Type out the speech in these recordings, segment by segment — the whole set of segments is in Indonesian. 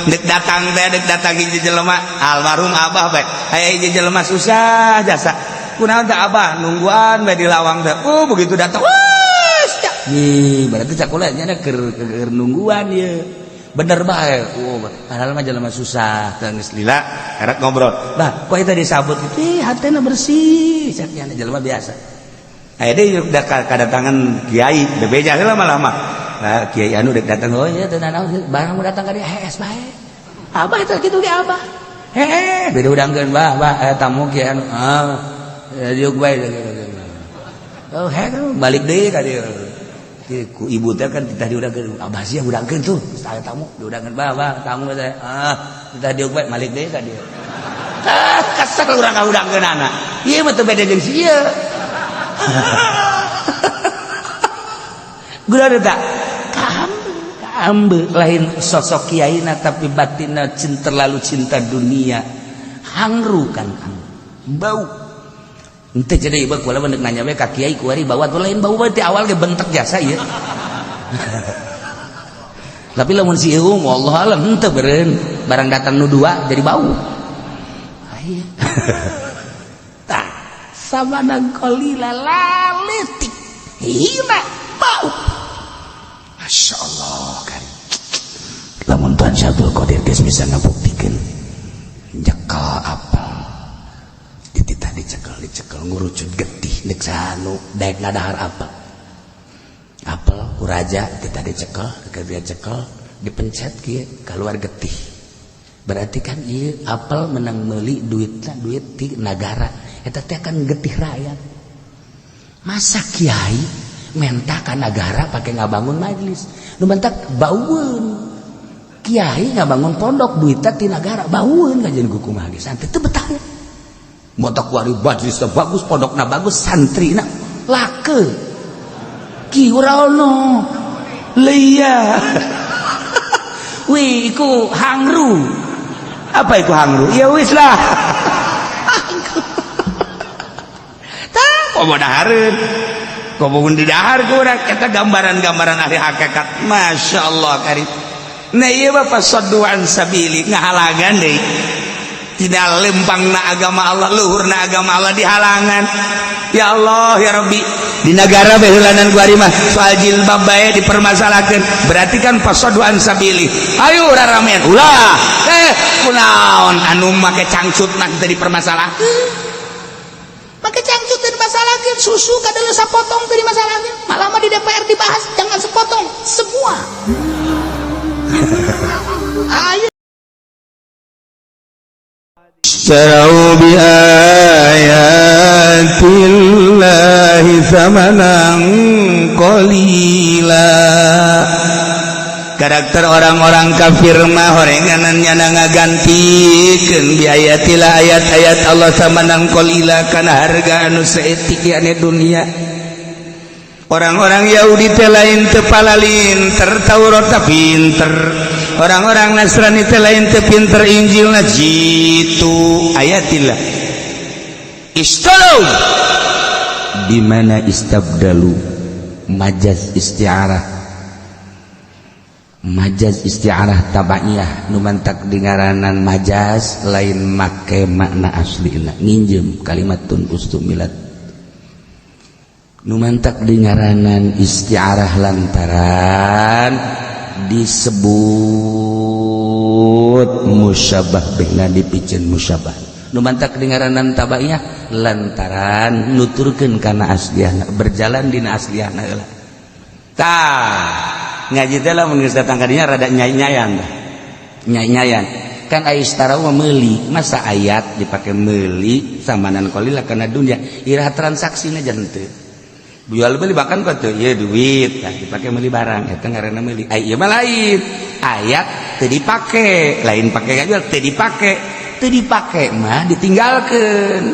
dek datang hiji jelema almarhum abah bae aya hiji jelema susah jasa kunaon teh abah nungguan bae di lawang teh begitu datang wes berarti sakuliah nya keur nungguan ieu bener bae padahal mah jelema susah teh geus lila erek ngobrol bah kok eta disabut hatena bersih cenah jelema biasa aya deui kadatangan kiai bebeja heula lama nah kiai anu dek datang ya teu naon barang mau datang ka dieu hees bae abah eta kitu ge abah beda udangkeun bah aya tamu kiai anu diuk bae balik deui ka dieu ku ibu teh kan titah diudangkeun abah sia udangkeun tuh aya tamu diudangkeun bah tamu teh titah diuk bae balik deui ka dieu kesek urang ngaudangkeun anak ieu mah teu beda jeung si ieu gula tak ambe lain sosok kiaina tapi batinna terlalu cinta dunia hangru kan bau ente jadi ieu kula beundeuk nanya we ka kiai kuari bawa tuh lain bau teh awal ge bentek jasa ieu tapi lamun si eum wallah alam henteu beureun barang datang nu dua jadi bau aya tah sabanang qalila laletik hina bau Masya Allah kan lamun Tuhan Syabul Qadir guys bisa ngabuktikeun nyekel apel dititah dicekel ngurucut getih nek sanu daek ngadahar apel ku raja titah dicekel dia cekel dipencet kieu keluar getih berarti kan ieu apel menang meuli duit ti nagara eta teh kan getih rakyat masa kiai menta ka nagara pake ngabangun majelis nu mentak baueun kiai ngabangun pondok duitna ti nagara baueun kajian kumaha ge santri teu betah motok kuari majelisna bagus pondokna bagus santrina lake ki uraono leuya wih iku hangru apa iku hangru ya wis lah tah komo dahareun komo di dahar ku urang eta gambaran-gambaran ahli hakikat Masya Allah karim nah ieu mah fasadduan sabili ngahalangan deui tidak lempangna agama Allah luhurna agama Allah dihalangan ya Allah ya Rabbi di negara behulanan kuari mah soal jilbab bae dipermasalahkeun berarti kan fasadduan sabili ayo raramean ulah kunaon anu make cangcutna kita dipermasalahkeun make cangcut teh dimasalahkeun susu kadang sapotong teh dimasalahkeun malah mah di DPR dibahas jangan sepotong semua ayo Syarau bi ayatillahi thamanan qalila karakter orang-orang kafir mah horenganannya ngagantikeun bi ayatillah ayat-ayat Allah thamanan qalila kana harga anu saeutik anu dunia orang-orang Yahudi teh lain teu palalinter Taurat teh pinter orang-orang Nasrani teh lain teu pinter Injilna jitu ayatillah istalu di mana istabdalu majaz isti'arah tabaiyah nu mantak dingaranan majaz lain make makna aslina nginjem kalimatun ustumilat nu mantak dingaranan isti'arah lantaran disebut musyabah bina dipikeun musyabah nu mantak dingaranan tabaiyah lantaran nuturkeun kana asliyahna berjalan dina asliyahna heula tah ngaji teh lamun geus datang ka dinya rada nyai-nyayan kan aya istara mah meuli masa ayat dipake meuli samanan qalila kana dunya iraha transaksina jan teu jual beli bahkan kok tuh ieu duit tah dipake meuli barang eta ngaranna meuli ieu mah lain ayat teu dipake lain pake jual teu dipake mah ditinggalkeun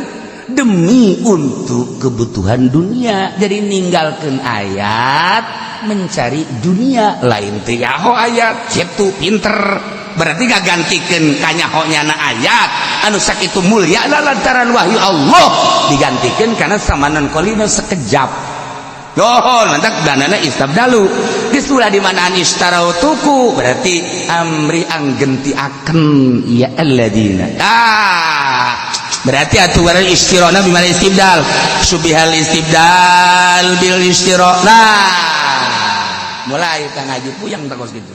demi untuk kebutuhan dunia jadi ninggalkeun ayat mencari dunia lain teh yaho ayat kitu pinter berarti gagantikeun kanyahonyana ayat anu sakitu mulia lantaran wahyu Allah digantikeun kana samanan qalina sekejap dohon mantak danana istabdalu Geus di mana istarau tuku berarti amri anggentiaken ya alladzina. Berarti aturan istirona bimana istibdal subihal istibdal bil istirona. Mulai Kang Haji puyeng takos gitu.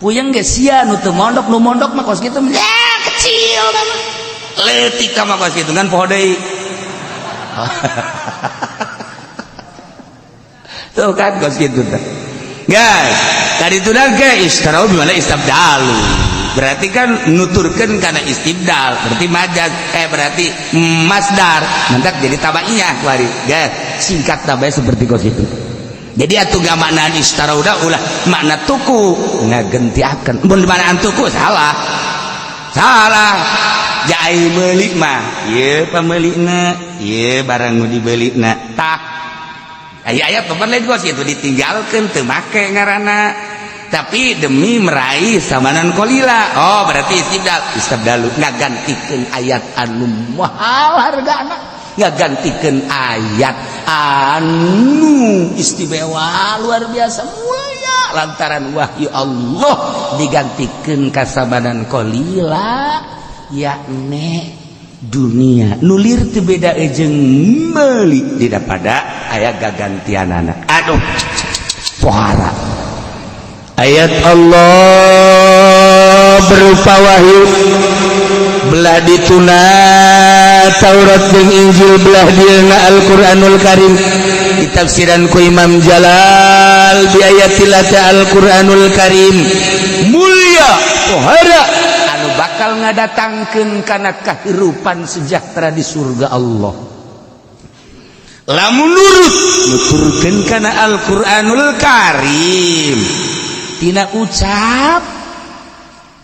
Puyeng ge sia nu teu mondok nu mondok mah kos kitu kecil mah. Leutik ka mah kos kitu kan poho deui. Tuh kan kos gitu tuh. Guys, tadi itu ke istarau bimana istabdalu. Berarti kan nuturkeun kana istibdal, berarti majaz berarti masdar. Mantak jadi tabainya kuari. Guys, singkat tabai seperti kos itu. Jadi atuh ga makna istarau ulah makna tuku ngagentiakeun. Mun makna tuku salah. Salah. Jai meuli mah, ieu pameulina, ieu barang nu dibeulina. Tah aya papan lain kos itu ditinggalkan teu make ngaranna tapi demi meraih samanan kolila. Oh berarti istabdalu ngagantikeun ayat anu mahal hargana, ngagantikeun ayat anu istimewa luar biasa mulia lantaran wahyu Allah digantikeun ka samanan kolila yakni dunia nulir teu beda jeung meuli tidak pada aya gagantianana. Aduh pohara ayat Allah berupa wahyu belah dituna Taurat jeung Injil belah dieuna Al-Qur'anul Karim ditafsiran ku Imam Jalal bi ayatil Al-Qur'anul Karim mulia pohara bakal ngadatangkeun kana kahirupan sejahtera di surga Allah. Lamun nurut nuturkeun kana Al-Qur'anul Karim tina ucap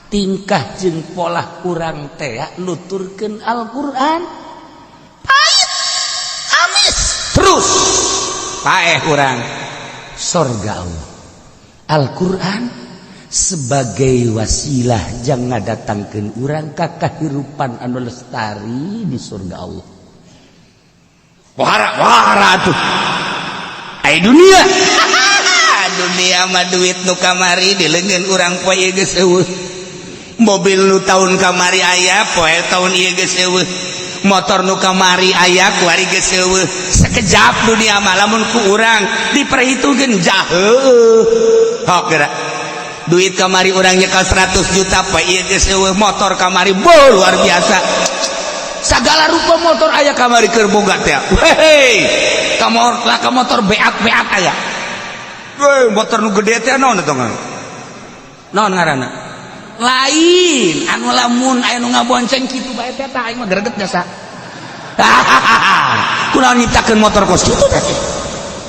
tingkah jeung pola urang teh nuturkeun Al-Qur'an pait amis terus paeh urang surga Allah. Al-Qur'an sebagai wasilah jangan datangkan urang ka kahirupan anu lestari di surga Allah. Wahara tuh ai dunia dunia mah duit nu kamari dileungeun urang poe geus eueuh. Mobil nu taun kamari aya poe taun ieu geus eueuh. Motor nu kamari aya kuari geus eueuh. Sakejap dunia mah lamun ku urang diperhitungkeun jaheuh. Hok geura duit kamari orang nyekel 100 juta pak iya geus eueuh motor kamari luar biasa sagala rupa motor aya kamari keur boga teh hei ka motor beat aya motor nu gede teh naon eta naon ngaranna lain anu lamun aya nu ngabonceng kitu bae teh tah aing mah greget biasa kunaon nyiptakeun motor kos kitu teh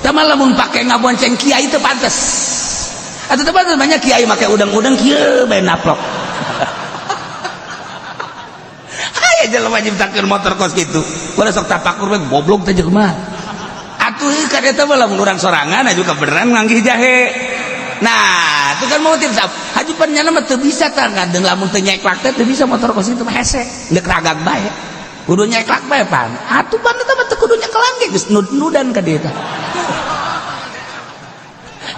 tah lamun pake ngabonceng kiai teh pantes. Atau tempat banyak kiai pakai udang-udang kieu bae naplok. Aya jelema nyiptakeun motor kos kitu. Ulah sok tapakur we goblok teh jelema. Atuh ka eta mah lamun urang sorangan aju ka beneran nganggih jahe. Nah, itu kan motif sab. Haji panjana mah teu bisa tah ngadeng lamun teu nyeklak teh teu bisa motor kos kitu mah hese. Deuk ragag bae. Kudu nyeklak bae pan. Atuh pan eta mah teu kudu nyeklang ge geus nudan ka dieu tah.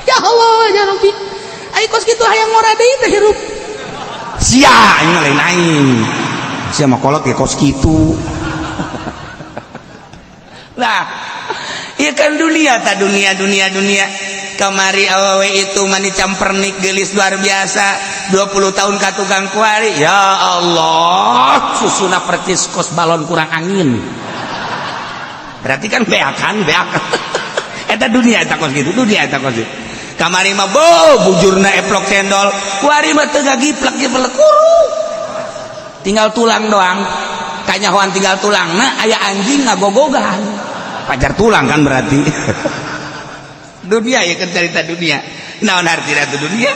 Ya Allah ya Rabbi ai kos kitu hayang ngora deui teh hirup sia aing lain sia mah kolot ge kos kitu lah ieu kan dunia ta dunia kamari awewe itu mani campernik geulis luar biasa 20 tahun ka tukang kuari ya Allah susuna percis kos balon kurang angin berarti kan beakan eta dunia eta kos kitu dunia eta kos kitu kamari mah bujurna eplok cendol kuari mah teu gagiplek kuru tinggal tulang doang kanyahoan tinggal tulangna aya anjing ngagogogan pajar tulang kan berarti dunia ya kan cerita dunia naon artina tu dunia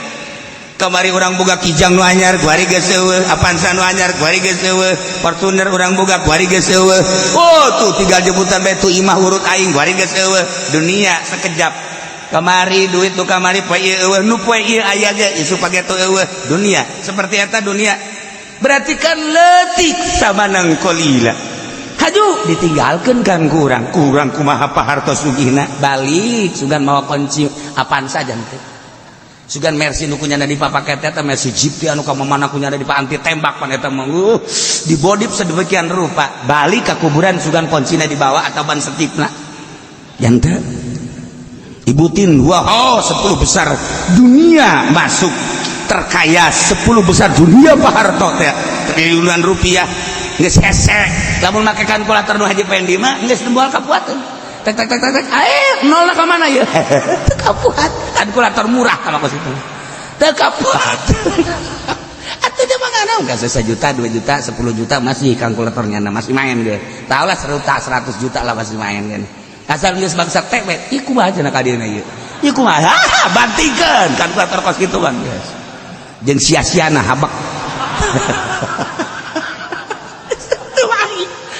kamari urang boga kijang nu anyar kuari geus eueuh Avanza nu anyar kuari geus eueuh Fortuner urang boga kuari geus eueuh oh tuh tinggal jemputan bae tu imah urut aing kuari geus eueuh dunia sekejap kamari duit tu kamari poe ieu eueuh nu poe ieu aya ge isu page tu eueuh dunia seperti eta dunia berarti kan leutik samanang kolila haju ditinggalkan kan kurang kumaha pahartos sugihna balik sugan mawa kunci apaan saja teh sugan mercy nu kunyana di papaket eta mercy jeep teh anu ka mana kunyana di anti tembak pan eta mah dibodip sedemikian rupa balik ka kuburan sugan kuncina dibawa atau ban setipna yang teh ibutin wow 10 besar dunia masuk terkaya 10 besar dunia Pak Harto teh triliunan rupiah geus hese lamun make kalkulator nu haji pendi mah geus moal kapuateun tek nol ka mana ye teu kapuat kalkulator murah ka mako situ teu kapuat atuh dia mah ngana geus 1 juta 2 juta 10 juta masih kalkulatornya masih main ge tah lah 100 juta lah masih main kan asal geus bangsa teh we ieu kumaha cenah ka dieu ieu ieu kumaha bantingkeun kalkulator kos kitu kan geus jeung sia-siana habak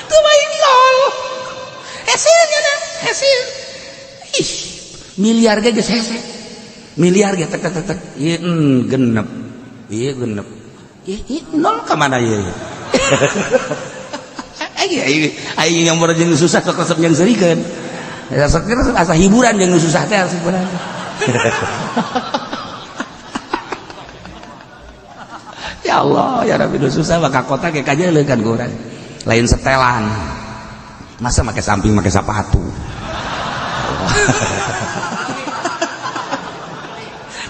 tuh main nol hasilnya dah hasil ih miliar ge geus hese miliar ge tek ieu genep ieu genep ieu nol ka mana ieu ai yang meureun jeung susah sok resep jeung serikeun asa hiburan jeung susah teh sebenarnya ya Allah ya Rabbi susah maka kota kayak kajeuleuh kan kurang lain setelan masa make samping make sepatu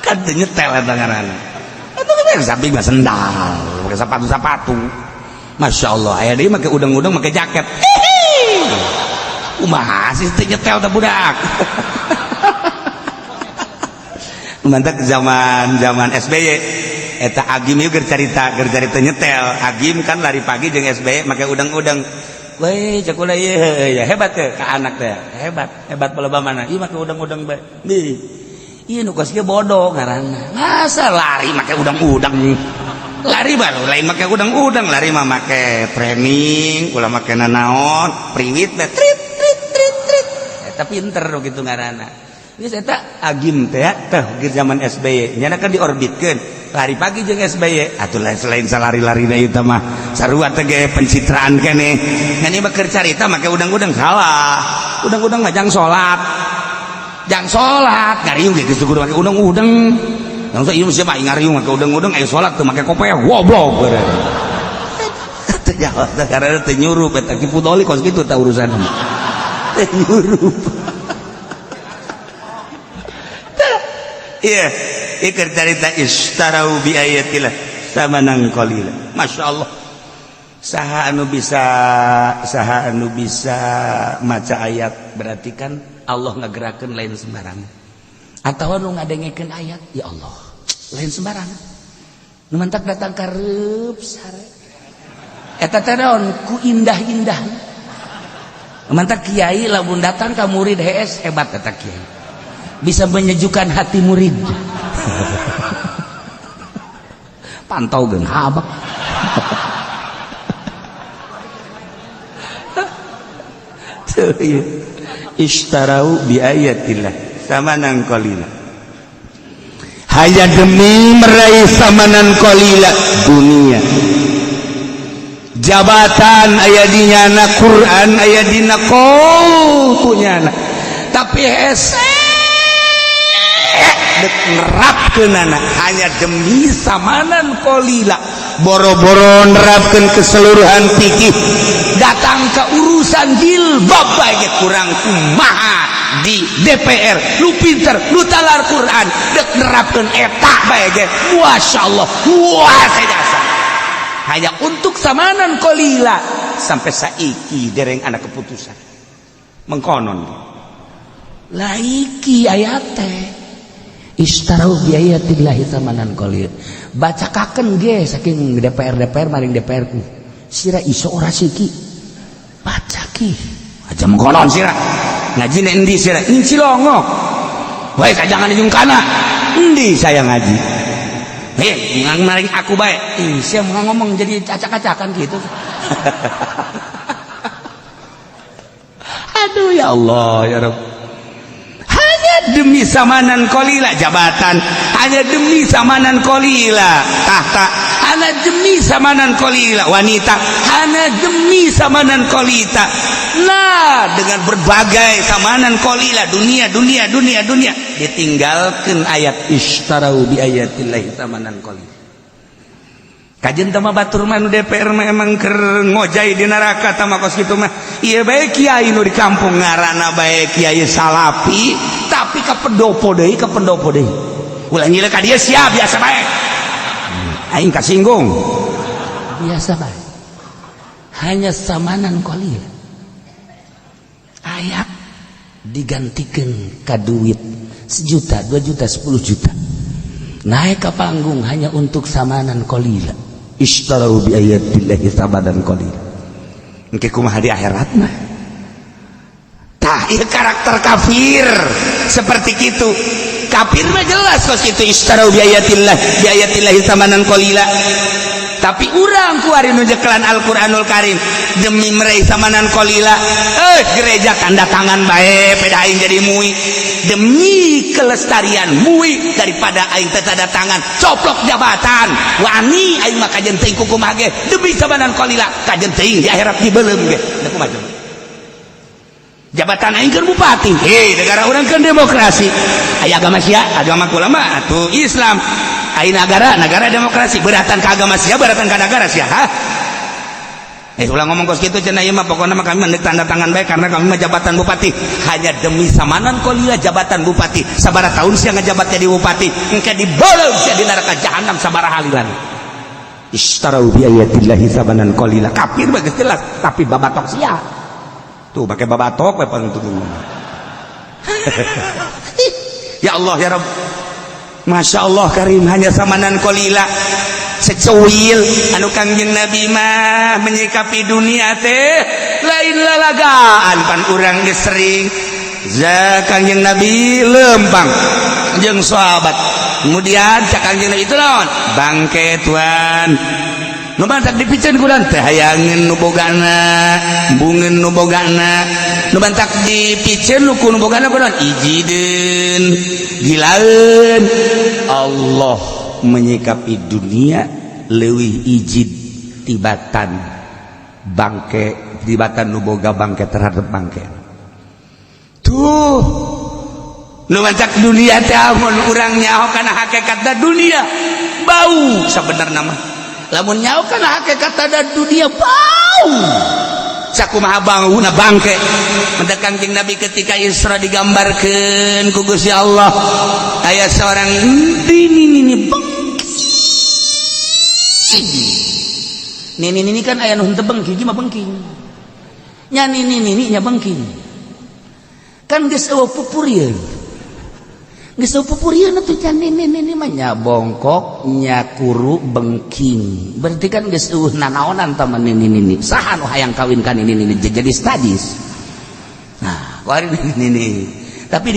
kan teu nyetel eta ngaranna eta kan samping mah sendal make sepatu Masya Allah aya deui make udang-udang make jaket kumaha sih teu nyetel teh budak mantak zaman SBY eta Agim ieu keur carita nyetel Agim kan lari pagi jeung SBY make udang-udang weh cek ulah ieu ya hebat teh ka anak teh hebat bala mana ieu make udang-udang bae ieu nu kos ge bodoh ngaranna masa lari make udang-udang lari baru lain make udang-udang lari mah make training ulah make nanaon priwit teh trit eta pinter gitu ngaranna geus eta Agim teh teh zaman SBY nya kan diorbitkeun lari pagi jeung SBY atuh lain salari-larina ieu teh mah sarua teh ge pencitraan keneh ngan ieu mah keur carita make udang-udang salah udang-udang mah jang salat ngariung ge geus kudu make udang-udang langsung ieu siapa ngariung make udang-udang aya salat teu make kopea goblok bener teh jawab teh karena teh nyurup eta ki pudoli kos kitu tah urusan teh nyurup iya ikir cerita istarau bi ayatillah samanan qalila Masya Allah saha anu bisa maca ayat berarti kan Allah ngagerakeun lain sembarangan atawa nu ngadengekeun ayat ya Allah lain sembarangan nu mantak datang ka reup sare eta teh naon ku indah-indah mantak kiai lamun datang ka murid HS hebat eta kiai bisa menyejukkan hati murid pantau geun habak istarau bi ayatillah samanan qalila hanya demi meraih samanan qalila dunia jabatan aya dinyana Quran aya dina qautunyana tapi hese nerapkeun hanya demi samanan qalila boro-boro nerapkeun keseluruhan fikih datang ke urusan jilbab bae kurang kumaha di DPR lu pinter lu talar Quran dek nerapkeun eta bae ge masyaallah puasa jasa hanya untuk samanan qalila sampai saiki dereng ana keputusan mengkonon laiki ayat teh istarau biayatillahi samanan qalil bacakakeun ge saking DPR maring DPR ku sira iso ora siki baca ki aja mengkonon sira ngaji ne endi sira in Cilongo bae kajangan jeung kana endi saya ngaji maring aku bae sia ngomong jadi acak-acakan gitu aduh ya Allah ya Rabb demi samanan qalila jabatan hanya demi samanan qalila tahta hana demi samanan qalila, wanita hana demi samanan qalita. Nah, dengan berbagai samanan qalila, dunia ditinggalkan ayat istarau bi ayatillahi samanan qalila. Kajen tama batur mah DPR mah emang keur ngojai di neraka tama kos kitu mah. Ieu bae kiai nu di kampung ngaranna bae kiai salapi, tapi ka pendopo deui, ulah nyileuk ka dieu sia biasa bae. Aing kasinggung. Biasa bae. Hanya samanan qalil. Aya digantikeun ka duit 1 juta, 2 juta, 10 juta. Naik ke panggung hanya untuk samanan qalila. Ishtaru bi ayatillahi samanan qalila. Engke kumaha di akhirat mah. Tah, ieu karakter kafir seperti kitu. Kafir mah jelas kos kitu ishtaru bi ayatillahi samanan qalila. Tapi urang kuari nu jekelan Al-Qur'anul Karim demi meraih samanan qalila, gereja tanda tangan bae peda aing jadi mui demi kelestarian mui daripada aing teh tanda tangan coplok jabatan wani aing mah kajen teuing kumaha ge demi samanan qalila kajen teuing di akhirat dibeulem ge da kumaha jabatan aing keur bupati negara urang keur demokrasi aya agama sia agama ulama atuh Islam. Aina negara demokrasi beratan ke agama sia beratan ke negara sia ulang ngomong kos gitu cenah ieu mah pokona mah kami mendek tanda tangan bae karena kami mah jabatan bupati hanya demi samanan qalila jabatan bupati sabaraha tahun sia ngajabat jadi bupati engke dibeuleuh sia di neraka jahanam sabaraha halilan istarau bi ayatillahi samanan qalila kafir bae geus jelas tapi babatok sia tuh pakai babatok we pantuntung ya Allah ya Rabb. Masya Allah karim hanya samanan qalila secuil anu Kangjeng Nabi mah menyikapi dunia teh lain lalagaan pan urang geus sering za Kangjeng Nabi lempang jeung sahabat kemudian cak Kangjeng Nabi itu naon bangke tuan nu bantak dipicen kurang teh hayangeun nu bogana bungeun nu bogana nu bantak dipicen nu bogana kurang ijideun gilaeun Allah menyikapi dunia leuwih ijid tibatan bangke tibatan nu boga bangke terhadap bangke tuh nu bantak dunia teh mun urang nyaho kana hakikatna dunia bau sabenerna mah lamun nyaho kana hakikatna dunia bau sakumaha bangunna bangke mentek Kangjeng Nabi ketika Isra digambarkeun ku Gusti Allah aya seorang nini bengking nini kan aya nu henteu bengking mah bengking nya nini nya bengking kan geus eueuh pupurieun geus eueuh pupurieun atuh can nini mah nya bongkok nya kuru bengking berarti kan geus eueuh nanaonan tah nini saha nu hayang kawin ka nini jadi stadis nah kuari nini tapi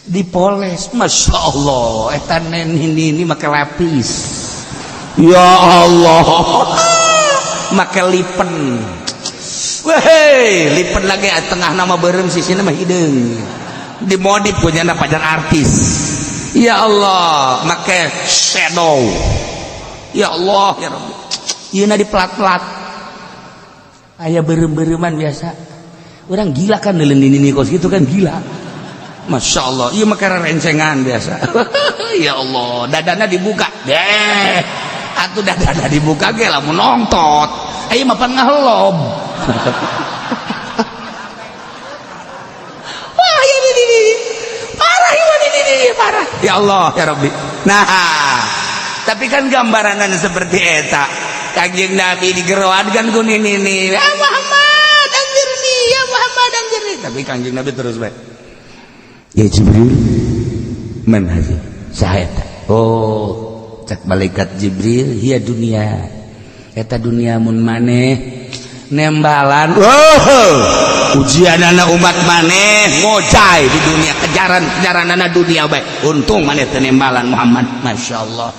dipoles Masya Allah eta nini make lapis ya Allah make lipen weh lipen lagi tengah nama beureum sisina mah hideung dimodif punyana pajar artis ya Allah make shadow ya Allah ya Rabbi ieuna di plat-plat aya beureum-beureumman biasa urang gila kan neuleun nini kos gitu kan gila Masya Allah ieu make rencengan biasa ya Allah dadana dibuka deh atuh dadana dibuka ge lamun nongtot aya mah pan ngahelob wah ya ini parah ini parah ya Allah ya Rabbi nah tapi kan gambaran seperti eta Kangjeng Nabi digeroadkan ku nini ya Muhammad anjirni ya Muhammad anjirni tapi Kangjeng Nabi terus bae ya Jibril man haji saeta oh cak malaikat Jibril hiya dunia eta dunia mun maneh nembalan ujianana umat maneh ngojai di dunia kejaranana dunia bae untung maneh teu nembalan Muhammad masyaallah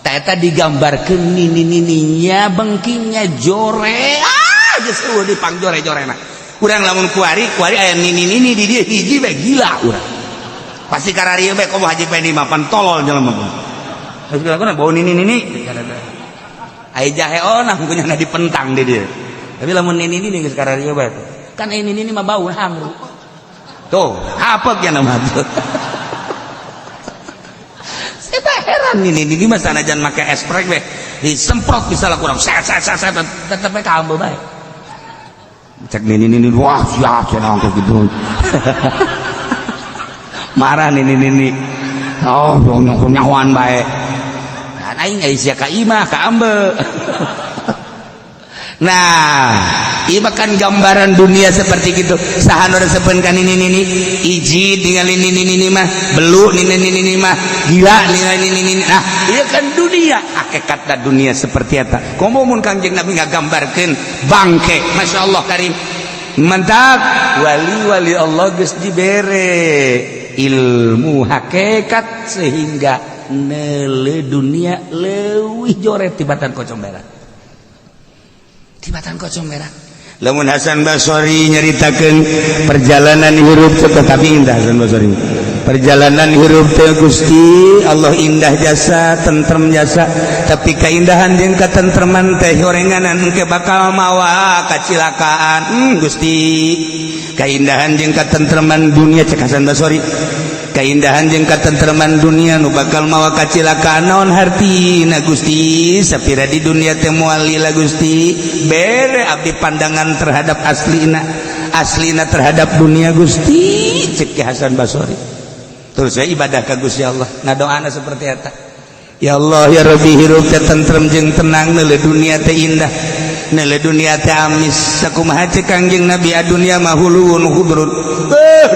eta digambarkeun nini-nininya bengkingnya jore geus eueuh dipang jore-jorena urang lamun kuari aya nini-nini di dieu hiji bae gila urang pasti kararieu bae komo haji pendi mapan tolol jelema Lakukan bau nini ai jahe onah punya nggak dipentang deh dia. Tapi lamun nini geus kararieu bae. Kan ini mah bau hangru. Tuh, apa yang nama tuh? Saya heran ini mah sanajan make esprek weh. Disemprot bisa lah kurang set tetep kambe bae. Cek nini wah sia cenah gitu. Marah nini. Oh, nyawan bae. Nah, aing geus sia ka imah ka ambe. Nah, ieu kan gambaran dunia seperti gitu. Saha nu resepeun ka nini iji ningali nini mah belu nini mah gila nini. Nah, ieu kan dunia. Hakikatna dunia seperti eta. Komo mun Kangjeng Nabi ngagambarkeun bangke, masyaallah karim. Mantap, wali Allah geus dibere ilmu hakikat sehingga neuleuh dunia leuwih joret tibatan kocomberan. Tibatan kocomberan. Lamun Hasan Basori nyaritakeun perjalanan hirup tapi indah Hasan Basori. Perjalanan hirup teh Gusti Allah indah jasa, tentrem jasa, tapi keindahan jeung katentreman teh horenganan engke bakal mawa kacilakaan. Gusti, keindahan jeung katentreman dunia cek Hasan Basori. Keindahan jeung katentreman dunia nu bakal mawa kacilakaan naon hartina Gusti, sapira di dunia teh moal lila Gusti, bere abdi pandangan terhadap aslina terhadap dunia Gusti, cek Hasan Basori. Terus saya ibadah ka Gusti Allah, ngadoana seperti eta. Ya Allah ya Rabbi hirup teh tentrem jeung tenang, neuleuh dunia teh indah, neuleuh dunia teh amis. Sakumaha cek Kangjeng Nabi adunya mah huluun hudrun.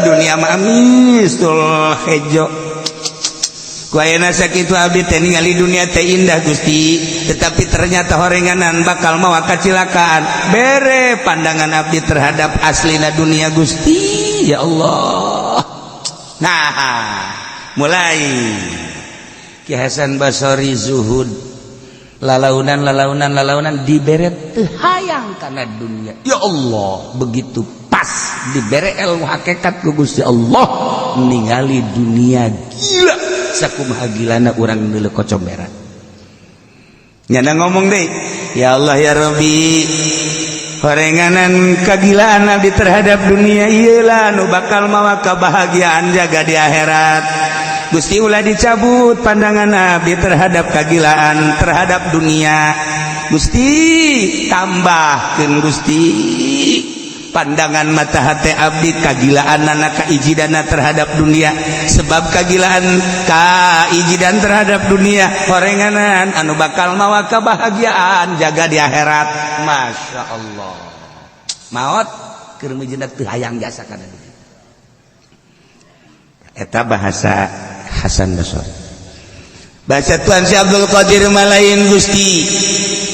Dunia mah amis tul hejo. Ku ayeuna sakitu abdi teh ningali dunia teh indah Gusti, tetapi ternyata horenganan bakal mawa kacilakaan. Bere pandangan abdi terhadap aslina dunia Gusti. Ya Allah. Nah, mulai Ki Hasan Basori zuhud, lalaunan dibere teu hayang kana dunia. Ya Allah, begitu pas dibere ilmu hakikat ku Gusti Allah, ningali dunia gila sakumaha gilana urang neuleuh kocomberan. Nyana ngomong deui, ya Allah ya Rabbi, horenganan kagilaan abdi terhadap dunia ieulah nu bakal mawa kebahagiaan jaga di akhirat. Gusti ulah dicabut pandangan abdi terhadap kagilaan terhadap dunia. Gusti tambahkeun Gusti pandangan mata hati abdi kagilaan anak kaijidana terhadap dunia, sebab kagilaan kaijidan terhadap dunia horenganan anu bakal mawa kebahagiaan jaga di akhirat. Masya Allah, maot keur mijina teu hayang jasa kana dunia. Eta bahasa Hasan Basori. Bahasa Tuan Si Abdul Qadir malain Gusti,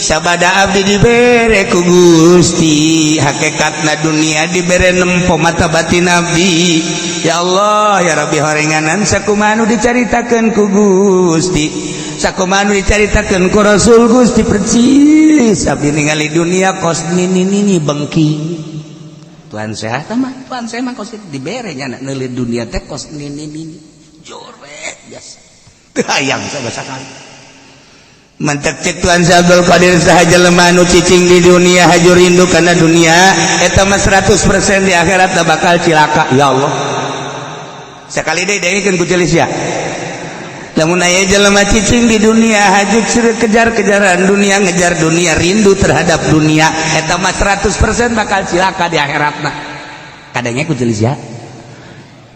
sabada abdi dibere ku Gusti, hakikatna dunia dibere nempo mata batin abdi. Ya Allah ya Rabbi, horenganan sakumaha nu dicaritakeun ku Gusti, sakumaha nu dicaritakeun ku Rasul Gusti percis abdi ningali dunia kos nini bengking. Tuan sehat mah, Tuan saya mah kos dibere nya neuleuh dunia teh kos nini joret biasa. Teu hayang sakali. Mantek cek Tuan Si Abdul Qadir sahaja lemah nu cicing di dunia haju rindu karena dunia eta mah 100% di akhirat da bakal cilaka. Ya Allah, sekali deui dengikeun ku celis ya. Lamun aya jelema cicing di dunia haju kejar-kejaran dunia, ngejar dunia, rindu terhadap dunia, eta mah 100% bakal cilaka di akhiratna. Kadangnya ku celis ya,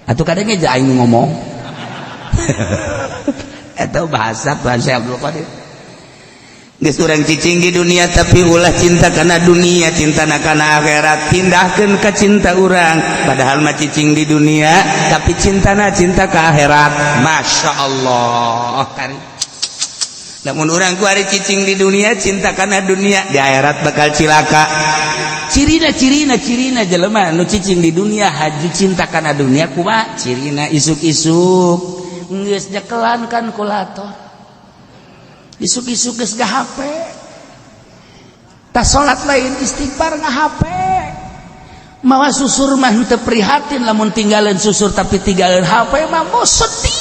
atuh kadangnya aja aing ngomong. Eta bahasa Tuan Si Abdul Qadir. Geus urang cicing di dunia tapi ulah cinta kana dunia, cintana kana akhirat, pindahkeun ka cinta urang. Padahal mah cicing di dunia tapi cintana cinta ka akhirat. Masya Allah. Namun urang ku ari cicing di dunia cinta kana dunia, di akhirat bakal cilaka. Cirina jelema nu cicing di dunia haju cinta kana dunia kumaha? Cirina isuk-isuk geus nyekelan kan kulator. Isuk-isuk geus HP, tas salat lain istighfar HP, mawa susur mah teu prihatin lamun tinggalin susur tapi tinggalin HP mah mau sedih.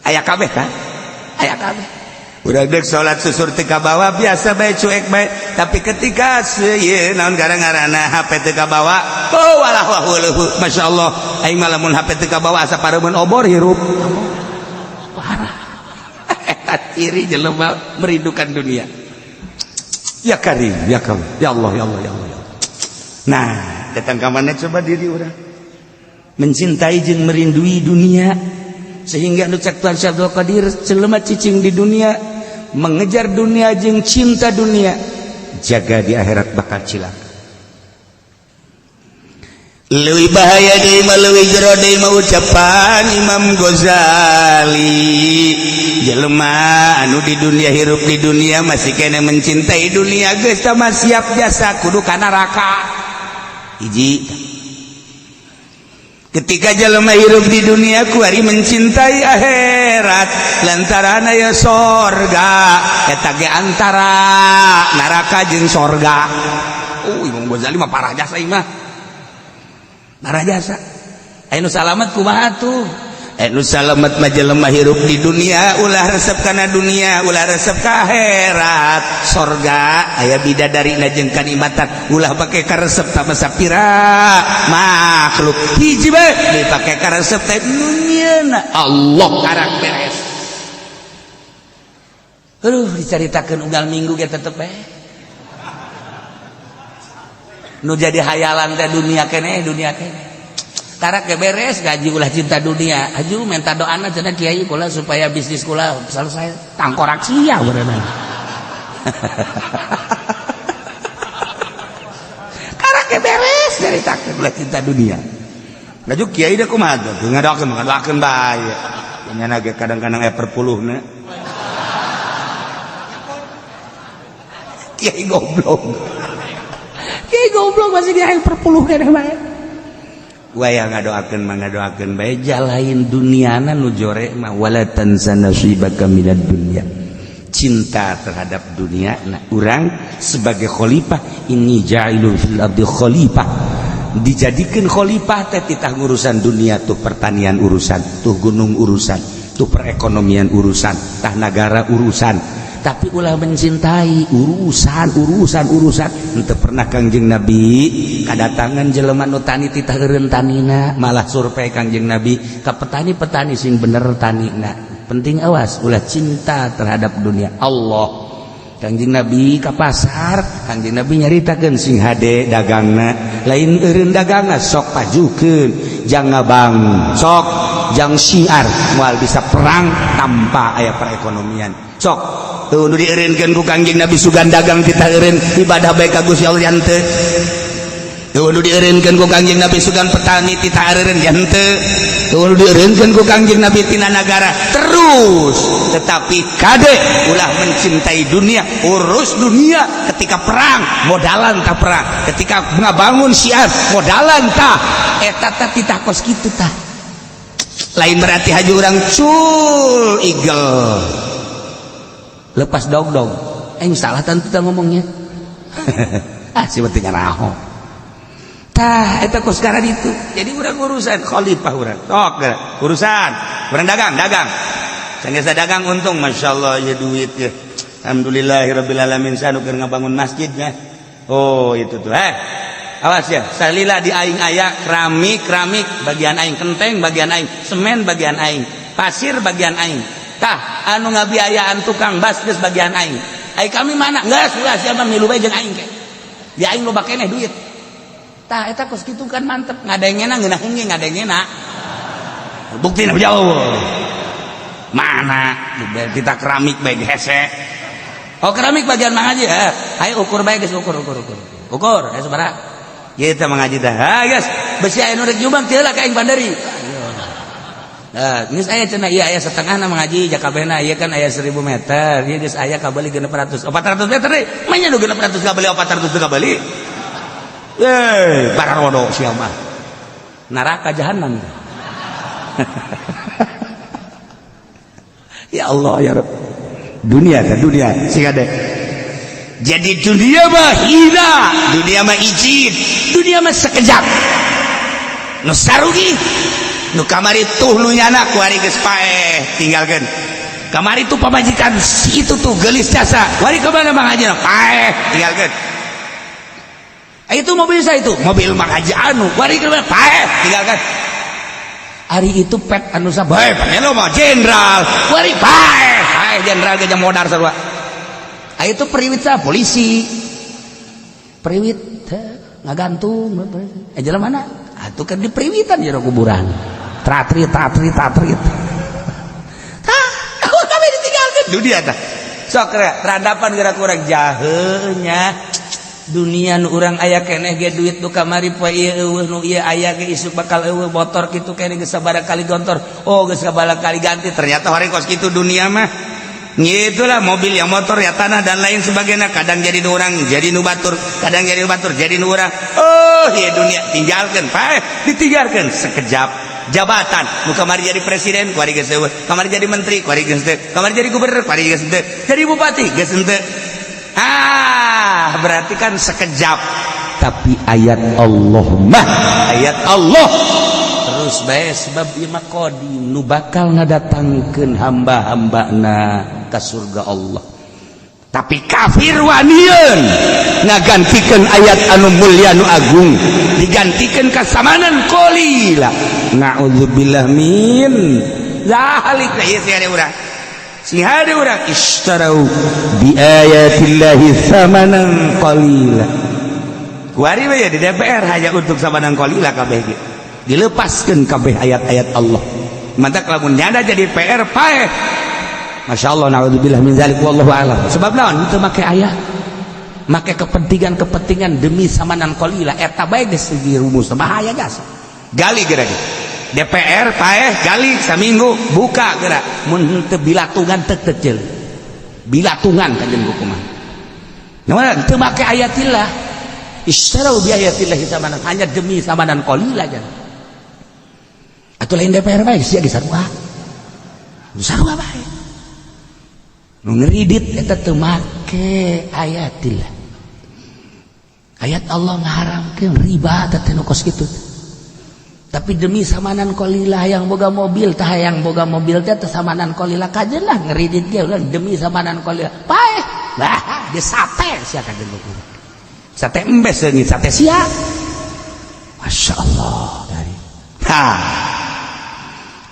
aya kabeh kan aya kabeh urang deuk salat susur teu ka bawah biasa bae cuek bae tapi ketika seuyeun naon gara-garana HP teu ka bawah oh walah wahuluh masyaallah aing mah lamun HP teu ka bawah asa pareumeuh obor hirup parah eta ciri jelema merindukan dunia ya karim ya karim ya Allah ya Allah ya Allah nah datang ka mana coba diri urang mencintai jeung merindui dunia sehingga nu cek Tuan Syabdul Qadir jelema cicing di dunia mengejar dunia jeung cinta dunia jaga di akhirat bakal cilaka leuwih bahaya deui mah leuwih jero deui mah ucapan Imam Ghazali jelema anu di dunia hirup di dunia masih kena mencintai dunia geus tah mah siap jasa kudu ka neraka hiji ketika jelema hirup di dunia kuari mencintai akhirat lantaran aya sorga eta ge antara neraka jeung sorga Imam Ghazali mah parah jasa ieu mah parah jasa anu salamet kumaha tuh anu salamet mah jelema hirup di dunia ulah resep kana dunia ulah resep ka akhirat sorga aya bidadarina jeung kanikmatan ulah pake ka resep tah sapira makhluk hiji bae dipake ka resep teh dunyana Allah karang beres dicaritakeun unggal minggu ge tetep bae nu jadi hayalan teh dunia keneh tarak ke beres gaji ulah cinta dunia aju minta doana cenah kiai kula supaya bisnis kula selesai tangkorak sia berenang tarak ke beres ceritakeun ulah cinta dunia gajuk kiai da kumaha tuh ngadoakeun bae nyana ge kadang-kadang perpuluhna kiai goblok masih dia perpuluh keneh bae waya ngadoakeun bae jalain duniana nu jore mah wala tansa nasibaka minad dunya cinta terhadap dunia nah urang sebagai khalifah ini ja'ilun fil ardi khalifah dijadikeun khalifah teh titah ngurusan dunia tuh pertanian urusan tuh gunung urusan tuh perekonomian urusan tah negara urusan tapi ulah mencintai urusan henteu pernah Kangjeng Nabi kadatangan jelema nu tani titah eureun tanina malah survei Kangjeng Nabi ka petani sing bener tanina penting awas ulah cinta terhadap dunia Allah Kangjeng Nabi ka pasar Kangjeng Nabi nyaritakeun sing hade dagangna lain eureun dagangna sok pajukeun jang ngabang sok jang syiar moal bisa perang tanpa aya perekonomian sok tuh nu dieureunkeun ku Kangjeng Nabi sugan dagang kita eureun ibadah bae ka Gusti Allah yan teu tuh nu dieureunkeun ku Kangjeng Nabi sugan petani kita eureun yan teu tuh nu dieureunkeun ku Kangjeng Nabi tina nagara terus tetapi kade ulah mencintai dunia urus dunia ketika perang modalan tah perang ketika ngabangun syiar modalan tah eta teh titah kos kitu tah lain berarti haji urang cul igel lepas dog salah tentu kita ngomongnya si pentingnya naho tah eta kos sekarang itu jadi urang urusan khalifah urang tok urusan urang dagang sanggeus dagang untung masyaallah ya duit ya alhamdulillahirabbil alamin sanu keur ngabangun masjidnya oh itu tuh awas ya salila di aing aya keramik bagian aing kenteng bagian aing semen bagian aing pasir bagian aing tah anu ngabiayaan tukang bas geus bagian aing ai kami mana geus ulah sia mah milu bae jeung aing ke di aing loba keneh duit tah eta kos kitu kan mantep ngadengena ngeunah hengge ngadengena buktina jauh mana kita keramik bae hese oh keramik bagian mang aja ayo ukur bae geus ukur ayo sabaraha ieu teh mang aja tah geus besi aya nu rek nyumbang teu lah ka aing bandari geus aya cenah ieu aya setengahna mengaji jakabehna ieu kan aya 1000 meter ieu geus aya kabeli 400 meter deui mah nya 600 kabeli 400 kabeli bararodo sia mah neraka jahanam ya Allah ya Rabb dunia sing ada jadi dunia mah hina dunia mah ijid dunia mah sekejap nu sarugi nu kamari tuh lu nyana kuari geus paeh tinggalkeun kamari tuh pamajikan si itu tuh gelis jasa kuari kemana Mang Haji paeh tinggalkeun itu mobil saya itu mobil Mang Haji anu kuari kemana paeh tinggalkeun hari itu pet anu sabae panelo mah jenderal kuari paeh jenderal ge modar sarua itu periwit sa polisi periwit ngagantung jalan mana atuh kan di periwitan jero kuburan tatrit kami ditinggalkan dunia tah sok radapan gerak urang jaheunya dunia nu urang aya keneh ge duit nu kamari poe ieu eueuh nu ieu aya ge isuk bakal eueuh motor kitu keneh geus sabaraha kali gontor geus sabaraha kali ganti ternyata horekos kitu dunia mah itulah mobil yang motor ya tanah dan lain sebagainya kadang jadi nu urang jadi nu batur kadang jadi nu batur jadi nu urang ya dunia tinggalkan ditinggalkan sekejap jabatan nu kamari jadi presiden kuari geus eueuh kamari jadi menteri kuari geus teu kamari jadi gubernur kuari geus teu jadi bupati geus teu berarti kan sekejap tapi ayat Allah mah ayat Allah terus bae sebab ieu mah qadim nu bakal ngadatangkeun hamba-hambana ka surga Allah tapi kafir wanieun ngagantikeun ayat anu mulya nu agung digantikeun ka samanan qalila naudzubillah min zalik ieu si hade urang istarau bi ayatillahi samanan qalila kuari we di DPR hanya untuk samanan qalila kabeh ge dilepaskan kabeh ayat-ayat Allah mantap lamun nyada jadi PR paeh Masya Allah naudzubillah min zalik wallahu a'lam sebab naon itu make ayat make kepentingan demi samanan qalila eta bae geus dirumus bahaya gas gali geura DPR paeh gali saminggu buka geura mun teu bilatungan teu teu bilatungan kanjeun hukuman namun teu make ayatillah istarau bi ayatillah samanan hanya demi samanan qalila jan atau lain DPR baik sih sarua baik nu ngeridit eta teu make ayatillah ayat Allah ngaharamkeun riba teh nu kos kitu tapi demi samanan qalilah yang boga mobil tah yang boga mobil teh samanan qalilah kajeun lah ngeridit ge ulah demi samanan qalilah paeh lah ge sate sia kajeun buku sate embes geus sate sia Masya Allah dari